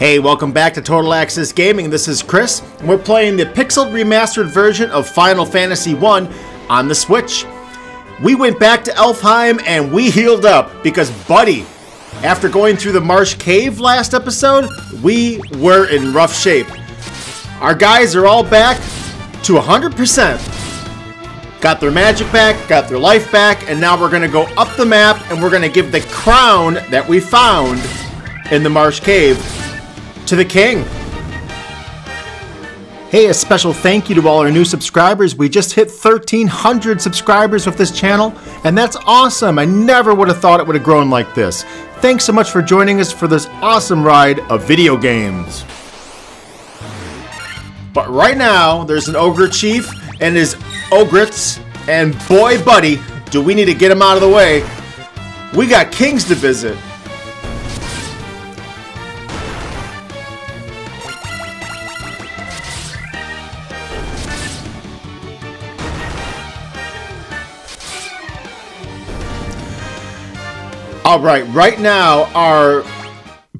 Hey, welcome back to Total Access Gaming. This is Chris, and we're playing the pixeled remastered version of Final Fantasy I on the Switch. We went back to Elfheim and we healed up because, buddy, after going through the Marsh Cave last episode, we were in rough shape. Our guys are all back to 100%. Got their magic back, got their life back, and now we're going to go up the map and we're going to give the crown that we found in the Marsh Cave to the king. Hey, a special thank you to all our new subscribers. We just hit 1,300 subscribers with this channel, and that's awesome. I never would have thought it would have grown like this. Thanks so much for joining us for this awesome ride of video games. But right now, there's an ogre chief and his ogrettes, and boy buddy, do we need to get him out of the way. We got kings to visit. Alright, right now our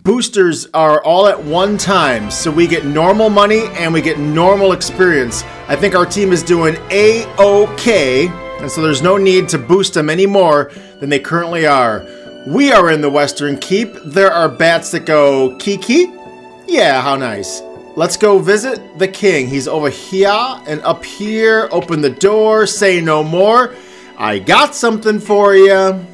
boosters are all at one time, so we get normal money and we get normal experience. I think our team is doing A-OK, and so there's no need to boost them any more than they currently are. We are in the Western Keep. There are bats that go kiki. Yeah, how nice. Let's go visit the king. He's over here and up here. Open the door, say no more. I got something for you.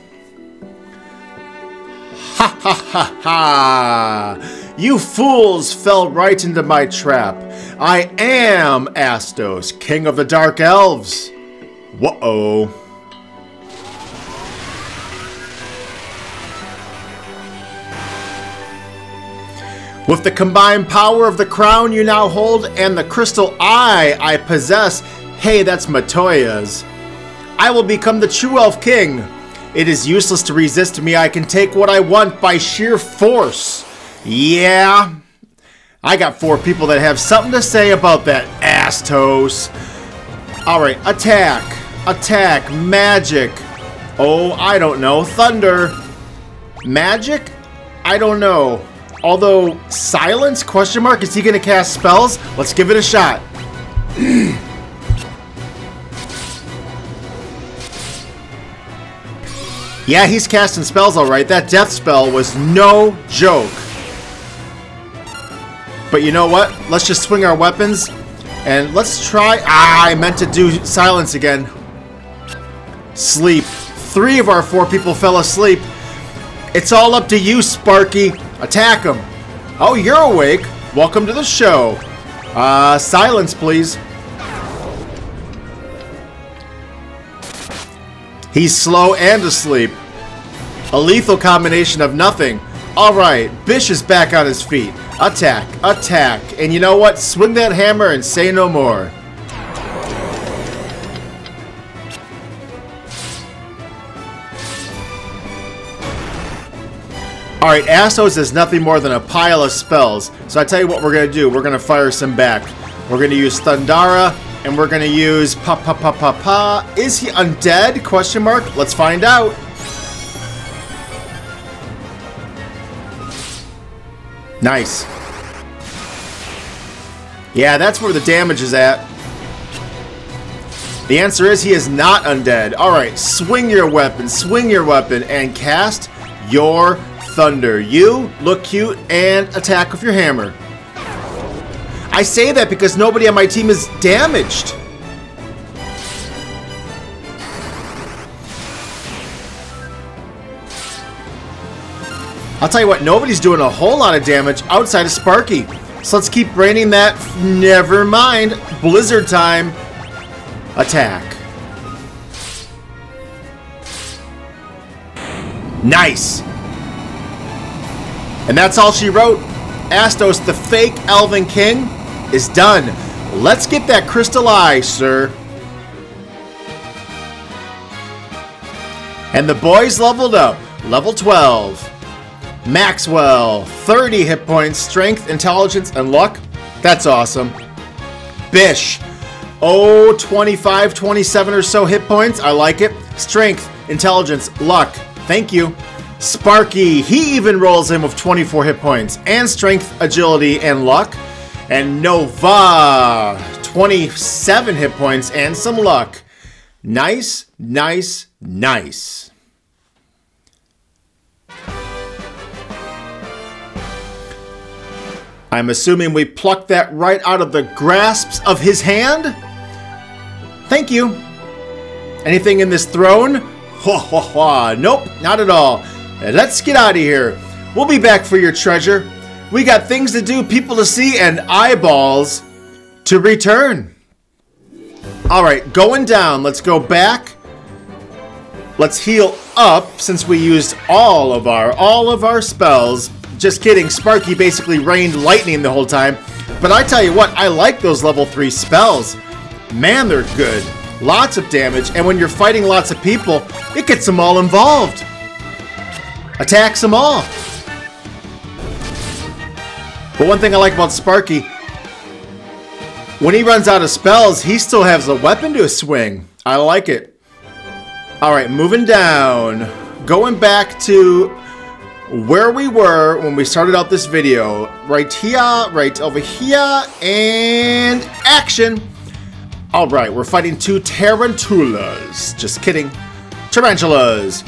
Ha ha ha ha! You fools fell right into my trap. I am Astos, king of the dark elves. Whoa. With the combined power of the crown you now hold and the crystal eye I possess, hey, that's Matoya's, I will become the true elf king. It is useless to resist me. I can take what I want by sheer force. Yeah. I got 4 people that have something to say about that, Astos. Alright, attack. Attack. Magic. Oh, I don't know. Thunder. Magic? I don't know. Although, silence? Question mark? Is he going to cast spells? Let's give it a shot. Yeah, he's casting spells alright. That death spell was no joke. But you know what? Let's just swing our weapons and let's try... I meant to do silence again. Sleep. 3 of our 4 people fell asleep. It's all up to you, Sparky. Attack him. Oh, you're awake. Welcome to the show. Silence, please. He's slow and asleep. A lethal combination of nothing. Alright, Bish is back on his feet. Attack, attack. And you know what? Swing that hammer and say no more. Alright, Astos is nothing more than a pile of spells. So I tell you what we're going to do. We're going to fire some back. We're going to use Thundara. And we're going to use pa-pa-pa-pa-pa. Is he undead? Question mark. Let's find out. Nice. Yeah, that's where the damage is at. The answer is he is not undead. Alright, swing your weapon, and cast your thunder. You look cute and attack with your hammer. I say that because nobody on my team is damaged. I'll tell you what, nobody's doing a whole lot of damage outside of Sparky. So let's keep raining that. Never mind. Blizzard time. Attack. Nice. And that's all she wrote. Astos, the fake Elven King, is done. Let's get that crystal eye, sir. And the boys leveled up. Level 12. Maxwell, 30 hit points, strength, intelligence, and luck. That's awesome. Bish, oh, 25, 27 or so hit points. I like it. Strength, intelligence, luck. Thank you. Sparky, he even rolls in with 24 hit points and strength, agility, and luck. And Nova, 27 hit points and some luck. Nice, nice, nice. I'm assuming we plucked that right out of the grasps of his hand. Thank you. Anything in this throne? Ho, ho, ho. Nope, not at all. Let's get out of here. We'll be back for your treasure. We got things to do, people to see, and eyeballs to return. All right, going down. Let's go back. Let's heal up since we used all of our spells. Just kidding. Sparky basically rained lightning the whole time. But I tell you what, I like those level 3 spells. Man, they're good. Lots of damage, and when you're fighting lots of people, it gets them all involved. Attacks them all. But one thing I like about Sparky, when he runs out of spells, he still has a weapon to swing. I like it. Alright, moving down. Going back to where we were when we started out this video. Right here, right over here, and action! Alright, we're fighting 2 tarantulas. Just kidding. Tarantulas.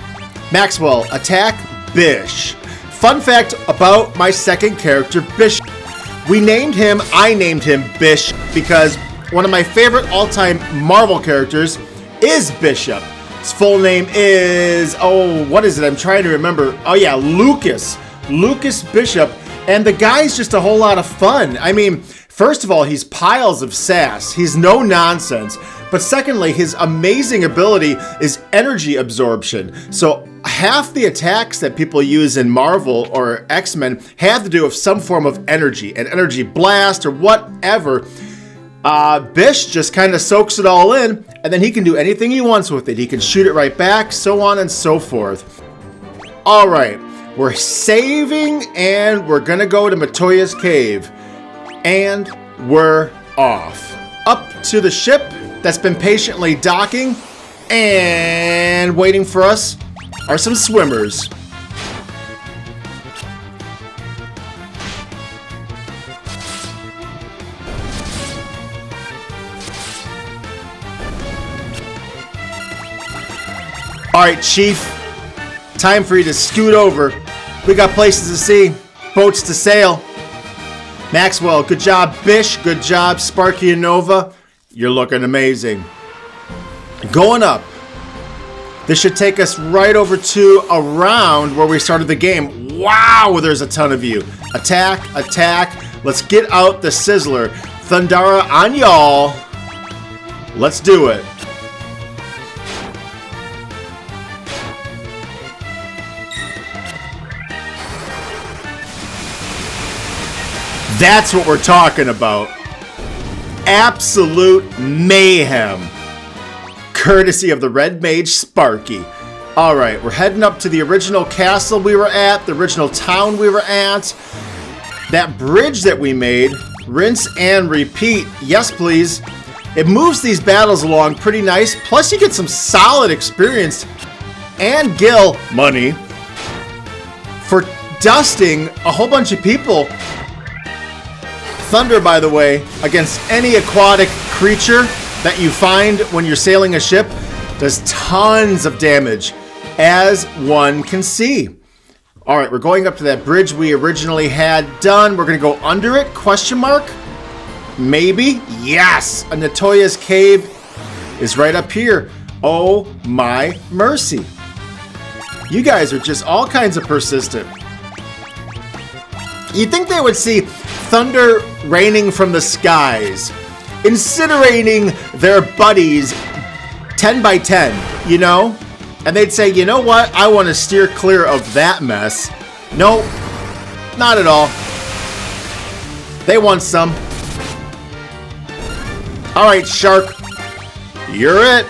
Maxwell, attack Bish. Fun fact about my second character, Bish. I named him Bish because one of my favorite all-time Marvel characters is Bishop. His full name is, what is it? I'm trying to remember. Oh yeah, Lucas Bishop. And the guy's just a whole lot of fun. I mean, first of all, he's piles of sass. He's no nonsense. But secondly, his amazing ability is energy absorption. So half the attacks that people use in Marvel or X-Men have to do with some form of energy, an energy blast or whatever. Bish just kind of soaks it all in, and then he can do anything he wants with it. He can shoot it right back, so on and so forth. All right, we're saving, and we're gonna go to Matoya's cave, and we're off. Up to the ship that's been patiently docking, and waiting for us are some swimmers. Alright, Chief. Time for you to scoot over. We got places to see, boats to sail. Maxwell, good job. Bish, good job. Sparky and Nova, you're looking amazing. Going up. This should take us right over to around where we started the game. Wow, there's a ton of you. Attack, attack. Let's get out the Sizzler. Thundara on y'all. Let's do it. That's what we're talking about. Absolute mayhem. Courtesy of the Red Mage Sparky. Alright, we're heading up to the original castle we were at, the original town we were at. That bridge that we made, rinse and repeat. Yes, please. It moves these battles along pretty nice. Plus, you get some solid experience and Gil money for dusting a whole bunch of people. Thunder, by the way, against any aquatic creature that you find when you're sailing a ship, does tons of damage, as one can see. Alright, we're going up to that bridge we originally had done. We're going to go under it, question mark? Maybe? Yes! Natoya's cave is right up here. Oh my mercy. You guys are just all kinds of persistent. You'd think they would see thunder raining from the skies, incinerating their buddies 10 by 10, you know? And they'd say, you know what? I want to steer clear of that mess. Nope, not at all. They want some. Alright, shark. You're it.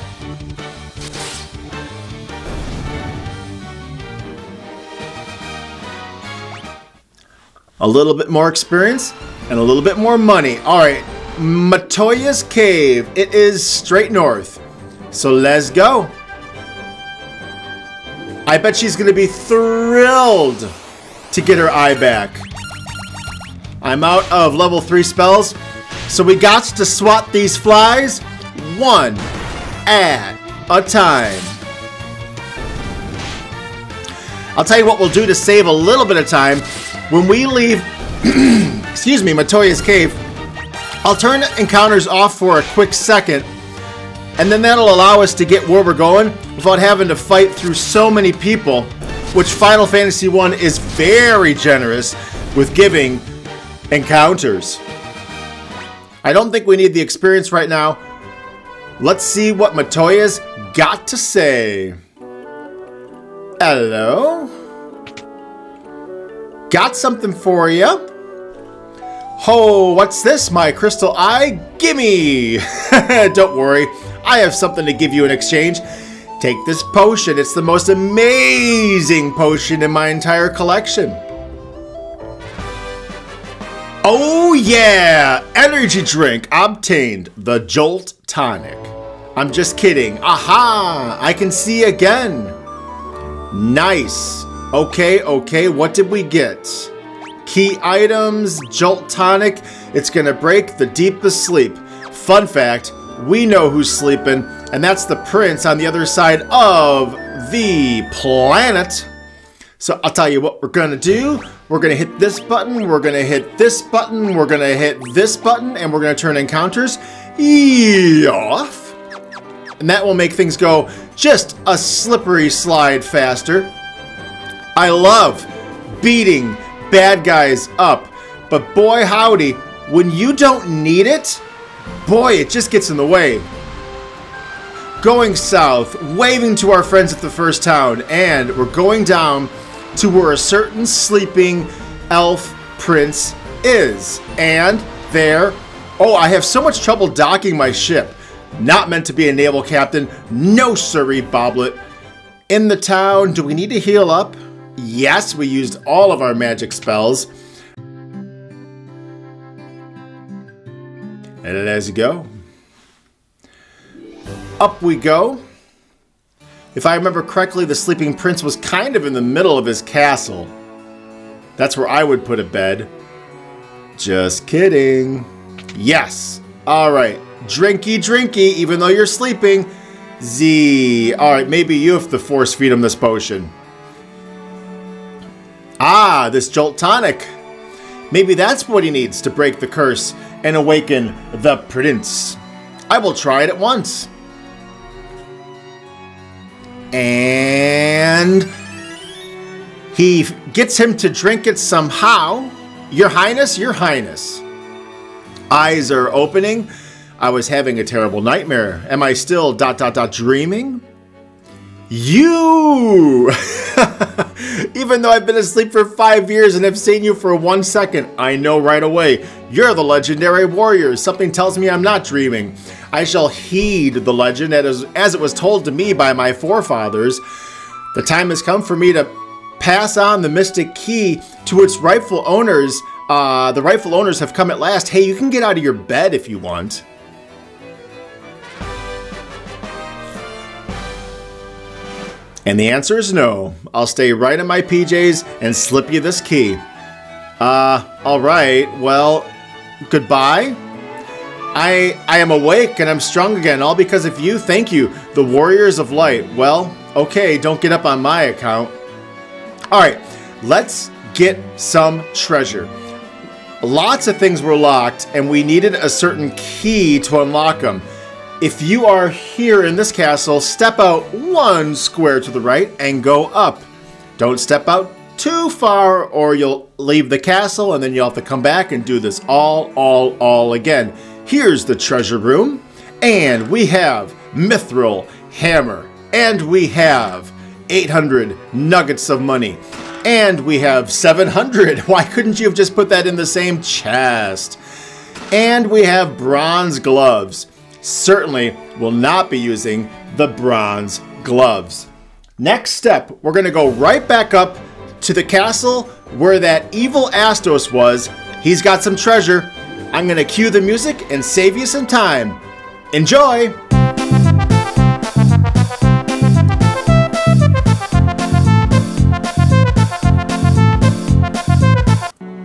A little bit more experience and a little bit more money. Alright, Matoya's cave. It is straight north. So let's go. I bet she's going to be thrilled to get her eye back. I'm out of level 3 spells, so we got to swat these flies one at a time. I'll tell you what we'll do to save a little bit of time. When we leave, excuse me, Matoya's cave, I'll turn encounters off for a quick second, and then that'll allow us to get where we're going without having to fight through so many people, which Final Fantasy I is very generous with giving encounters. I don't think we need the experience right now. Let's see what Matoya's got to say. Hello? Got something for you. Oh, what's this, my crystal eye? Gimme! Don't worry, I have something to give you in exchange. Take this potion. It's the most amazing potion in my entire collection. Oh yeah! Energy drink obtained. The Jolt Tonic. I'm just kidding. Aha! I can see again. Nice. Okay, what did we get? Key items, Jolt Tonic. It's gonna break the deepest sleep. Fun fact, we know who's sleeping, and that's the prince on the other side of the planet. So I'll tell you what we're gonna do. We're gonna hit this button, we're gonna hit this button, we're gonna hit this button, and we're gonna turn encounters off. And that will make things go just a slippery slide faster. I love beating bad guys up, but boy howdy, when you don't need it, boy, it just gets in the way. Going south, waving to our friends at the first town, and we're going down to where a certain sleeping elf prince is. And there, oh, I have so much trouble docking my ship. Not meant to be a naval captain. No siree, Boblet. In the town, do we need to heal up? Yes, we used all of our magic spells. And as you go, up we go. If I remember correctly, the sleeping prince was kind of in the middle of his castle. That's where I would put a bed. Just kidding. Yes. All right. Drinky, drinky, even though you're sleeping. Z. All right, maybe you have to force feed him this potion. Ah, this Jolt Tonic. Maybe that's what he needs to break the curse and awaken the prince. I will try it at once. And he gets him to drink it somehow. Your Highness, Your Highness. Eyes are opening. I was having a terrible nightmare. Am I still ... dreaming? You! Even though I've been asleep for 5 years and have seen you for 1 second, I know right away. You're the legendary warrior. Something tells me I'm not dreaming. I shall heed the legend as it was told to me by my forefathers. The time has come for me to pass on the mystic key to its rightful owners. The rightful owners have come at last. Hey, you can get out of your bed if you want. And the answer is no. I'll stay right in my PJs and slip you this key. Alright, well, goodbye. I am awake and I'm strong again, all because of you. Thank you, the Warriors of Light. Well, okay, don't get up on my account. Alright, let's get some treasure. Lots of things were locked and we needed a certain key to unlock them. If you are here in this castle, step out 1 square to the right and go up. Don't step out too far or you'll leave the castle and then you'll have to come back and do this all again. Here's the treasure room, and we have Mithril Hammer, and we have 800 nuggets of money, and we have 700. Why couldn't you have just put that in the same chest? And we have bronze gloves. Certainly will not be using the bronze gloves. Next step, we're going to go right back up to the castle where that evil Astos was. He's got some treasure. I'm going to cue the music and save you some time. Enjoy!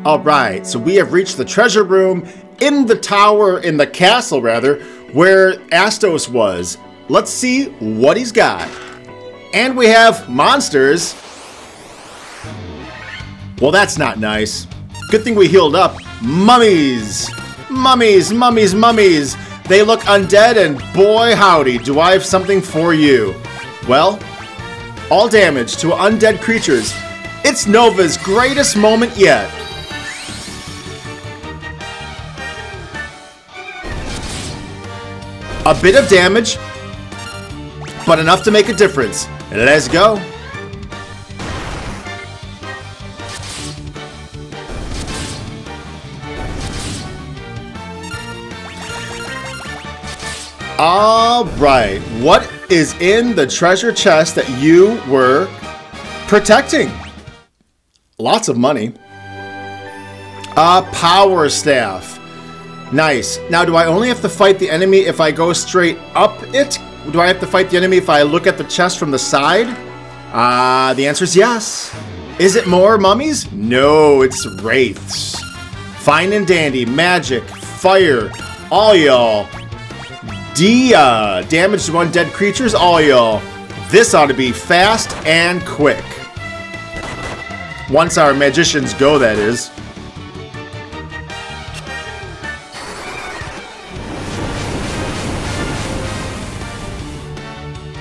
Alright, so we have reached the treasure room in the tower, in the castle rather, where Astos was. Let's see what he's got. And we have monsters. Well, that's not nice. Good thing we healed up. Mummies! Mummies, mummies, mummies! They look undead, and boy howdy, do I have something for you. Well, all damage to undead creatures. It's Nova's greatest moment yet. A bit of damage, but enough to make a difference. Let's go. All right, what is in the treasure chest that you were protecting? Lots of money. A power staff. Nice. Now, do I only have to fight the enemy if I go straight up it? Do I have to fight the enemy if I look at the chest from the side? The answer is yes. Is it more mummies? No, it's wraiths. Fine and dandy. Magic. Fire. All y'all. Damage to undead creatures. All y'all. This ought to be fast and quick. Once our magicians go, that is.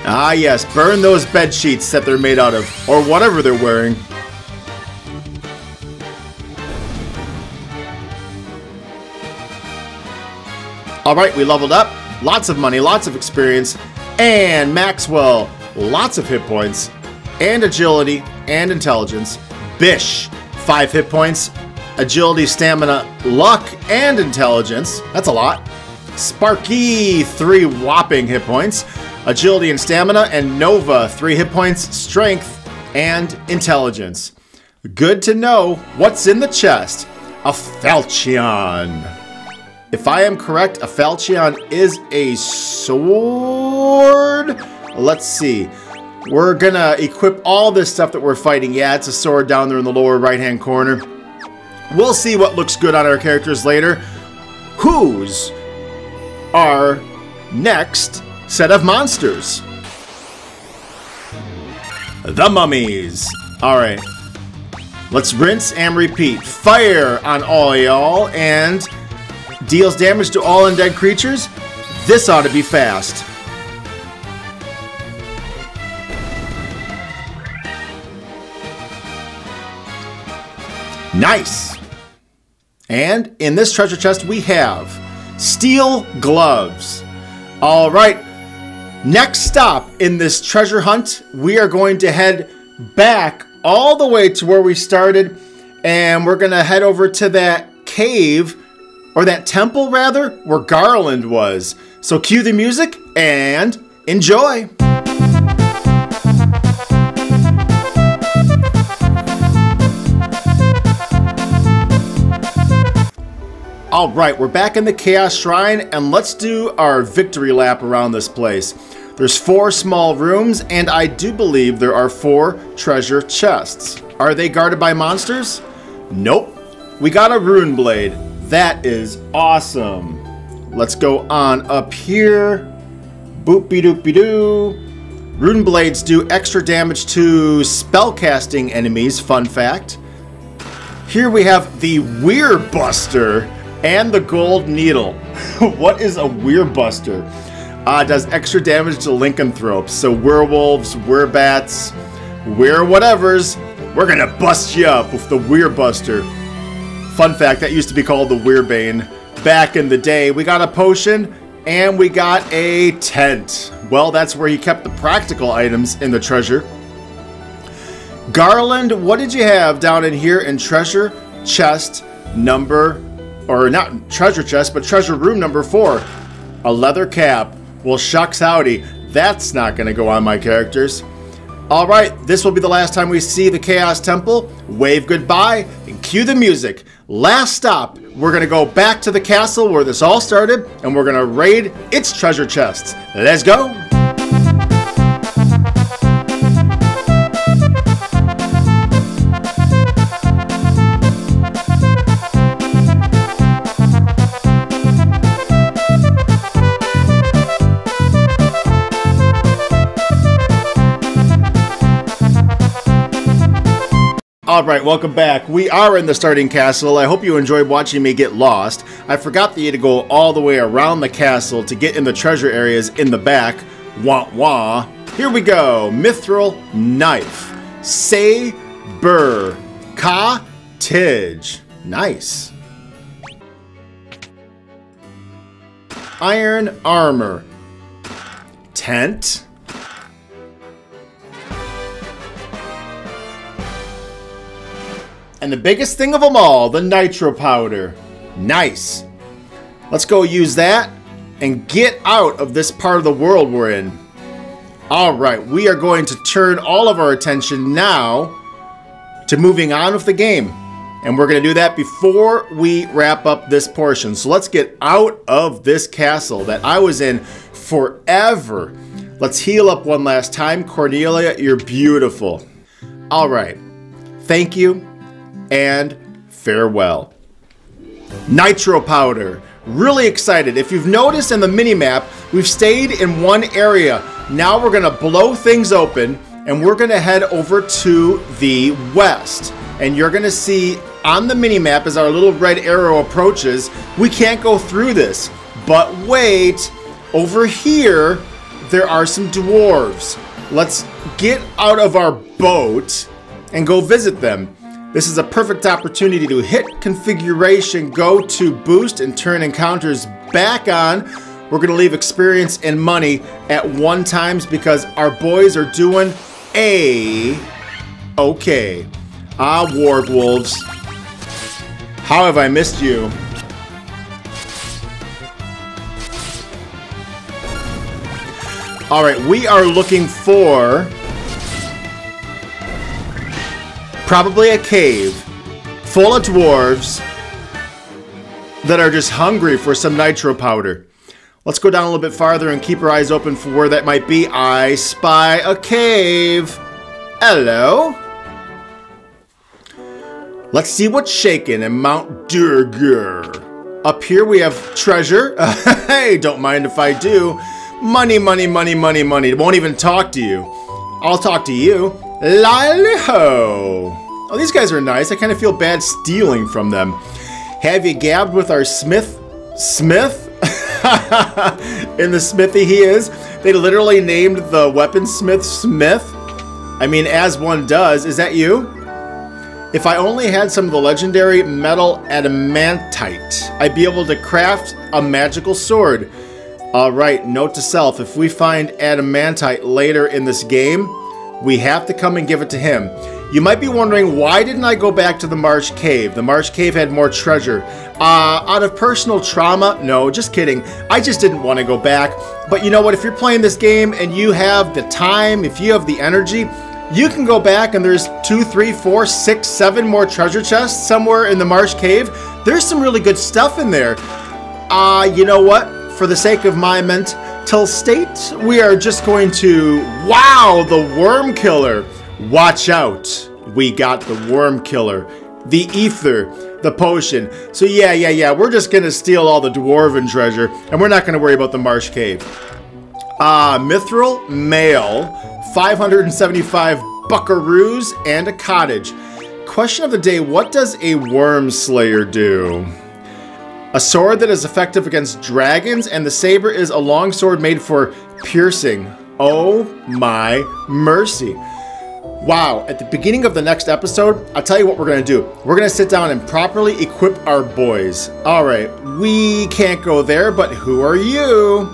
Ah yes, burn those bed sheets that they're made out of, or whatever they're wearing. Alright, we leveled up. Lots of money, lots of experience. And Maxwell, lots of hit points. And agility, and intelligence. Bish, 5 hit points. Agility, stamina, luck, and intelligence. That's a lot. Sparky, 3 whopping hit points. Agility and stamina, and Nova, 3 hit points, strength, and intelligence. Good to know what's in the chest. A falchion. If I am correct, a falchion is a sword. Let's see. We're gonna equip all this stuff that we're fighting. Yeah, it's a sword down there in the lower right-hand corner. We'll see what looks good on our characters later. Who's our next set of monsters? The mummies. Alright. Let's rinse and repeat. Fire on all y'all and deals damage to all undead creatures. This ought to be fast. Nice. And in this treasure chest we have steel gloves. Alright. Next stop in this treasure hunt, we are going to head back all the way to where we started, and we're going to head over to that cave, or that temple rather, where Garland was. So cue the music and enjoy! Alright, we're back in the Chaos Shrine, and let's do our victory lap around this place. There's 4 small rooms, and I do believe there are 4 treasure chests. Are they guarded by monsters? Nope. We got a rune blade. That is awesome. Let's go on up here. Boop-be-doop-be-doo. Rune blades do extra damage to spellcasting enemies, fun fact. Here we have the Weirbuster and the Gold Needle. What is a Weirbuster? Does extra damage to lycanthropes. So werewolves, werebats, were-whatevers. We're gonna bust you up with the Weirbuster. Fun fact, that used to be called the Weirbane back in the day. We got a potion and we got a tent. Well, that's where he kept the practical items in the treasure. Garland, what did you have down in here in treasure chest number, or not treasure chest, but treasure room number 4? A leather cap. Well, shucks howdy. That's not going to go on my characters. Alright, this will be the last time we see the Chaos Temple. Wave goodbye and cue the music. Last stop, we're going to go back to the castle where this all started, and we're going to raid its treasure chests. Let's go! Alright, welcome back. We are in the starting castle. I hope you enjoyed watching me get lost. I forgot that you had to go all the way around the castle to get in the treasure areas in the back. Wah wah. Here we go. Mithril knife. Saber. Cottage. Nice. Iron armor. Tent. And the biggest thing of them all, the nitro powder. Nice. Let's go use that and get out of this part of the world we're in. Alright, we are going to turn all of our attention now to moving on with the game. And we're going to do that before we wrap up this portion. So let's get out of this castle that I was in forever. Let's heal up one last time. Cornelia, you're beautiful. Alright, thank you. And farewell. Nitro powder. Really excited. If you've noticed in the mini-map, we've stayed in one area. Now we're going to blow things open and we're going to head over to the west. And you're going to see on the mini-map as our little red arrow approaches, we can't go through this. But wait, over here, there are some dwarves. Let's get out of our boat and go visit them. This is a perfect opportunity to hit configuration, go to boost, and turn encounters back on. We're going to leave experience and money at 1 times because our boys are doing okay. Ah, wargwolves. How have I missed you? Alright, we are looking for probably a cave full of dwarves that are just hungry for some nitro powder. Let's go down a little bit farther and keep our eyes open for where that might be. I spy a cave. Hello. Let's see what's shaking in Mount Durgur. Up here we have treasure. Hey, don't mind if I do. Money, money, money, money, money. It won't even talk to you. I'll talk to you. Lally-ho. Oh, these guys are nice. I kind of feel bad stealing from them. Have you gabbed with our smith? Smith? In the smithy he is. They literally named the weaponsmith Smith. I mean, as one does. Is that you? If I only had some of the legendary metal adamantite, I'd be able to craft a magical sword. Alright, note to self. If we find adamantite later in this game, we have to come and give it to him. You might be wondering, why didn't I go back to the Marsh Cave? The Marsh Cave had more treasure. Out of personal trauma? No, just kidding. I just didn't want to go back. But you know what? If you're playing this game and you have the time, if you have the energy, you can go back and there's 2, 3, 4, 6, 7 more treasure chests somewhere in the Marsh Cave. There's some really good stuff in there. You know what? For the sake of my mental state, we are just going to... Wow, the worm killer. Watch out. We got the worm killer. The ether. The potion. So yeah. We're just going to steal all the dwarven treasure. And we're not going to worry about the Marsh Cave. Mithril mail. 575 buckaroos and a cottage. Question of the day. What does a worm slayer do? A sword that is effective against dragons, and the saber is a long sword made for piercing. Oh my mercy. Wow, at the beginning of the next episode, I'll tell you what we're going to do. We're going to sit down and properly equip our boys. Alright, we can't go there, but who are you?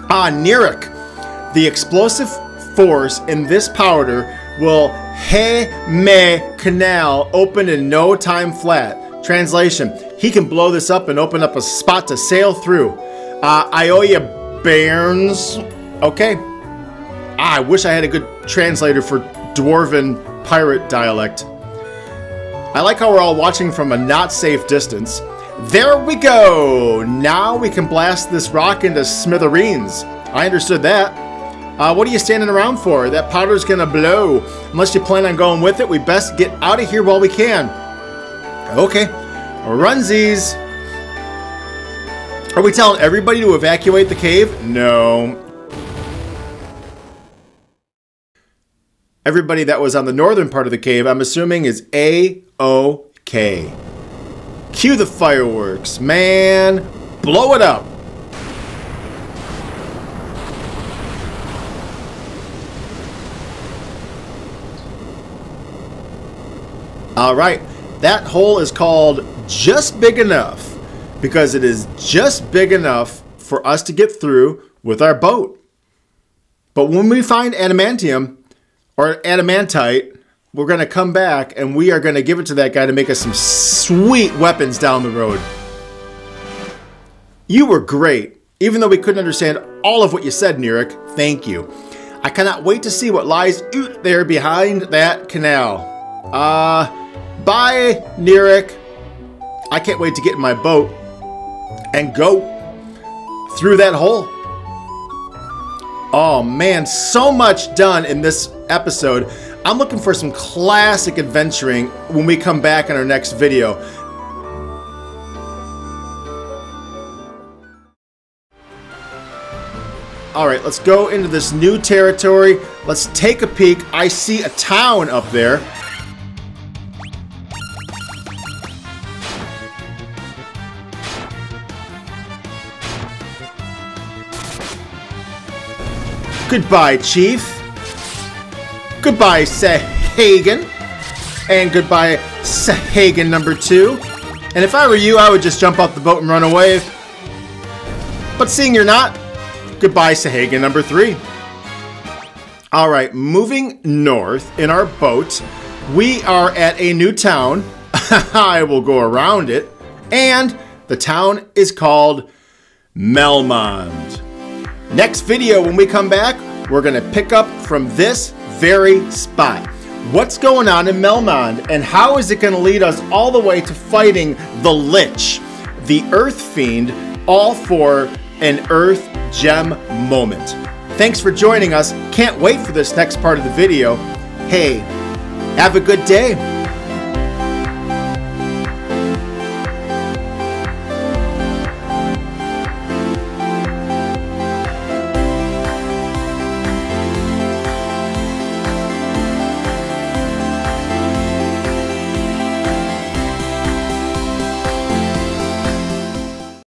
Nirik. The explosive force in this powder will me canal open in no time flat. Translation. He can blow this up and open up a spot to sail through. I owe you bairns. Okay. I wish I had a good translator for Dwarven pirate dialect. I like how we're all watching from a not safe distance. There we go. Now we can blast this rock into smithereens. I understood that. What are you standing around for? That powder's gonna blow. Unless you plan on going with it, we best get out of here while we can. Okay. Runsies. Are we telling everybody to evacuate the cave? No. Everybody that was on the northern part of the cave, I'm assuming, is A-OK. Cue the fireworks, man. Blow it up. All right, that hole is called just big enough because it is just big enough for us to get through with our boat. But when we find adamantium or adamantite, we're going to come back and we are going to give it to that guy to make us some sweet weapons down the road. You were great. Even though we couldn't understand all of what you said, Nirik, thank you. I cannot wait to see what lies out there behind that canal. Bye, Nirik. I can't wait to get in my boat and go through that hole. Oh man, so much done in this episode. I'm looking for some classic adventuring when we come back in our next video. All right, let's go into this new territory. Let's take a peek. I see a town up there. Goodbye, Chief. Goodbye, Sahagan. And goodbye, Sahagan number 2. And if I were you, I would just jump off the boat and run away. But seeing you're not, goodbye, Sahagan number 3. All right, moving north in our boat, we are at a new town. I will go around it. And the town is called Melmond. Next video, when we come back, we're going to pick up from this very spot. What's going on in Melmond, and how is it going to lead us all the way to fighting the Lich, the Earth Fiend, all for an Earth Gem moment. Thanks for joining us. Can't wait for this next part of the video. Hey, have a good day.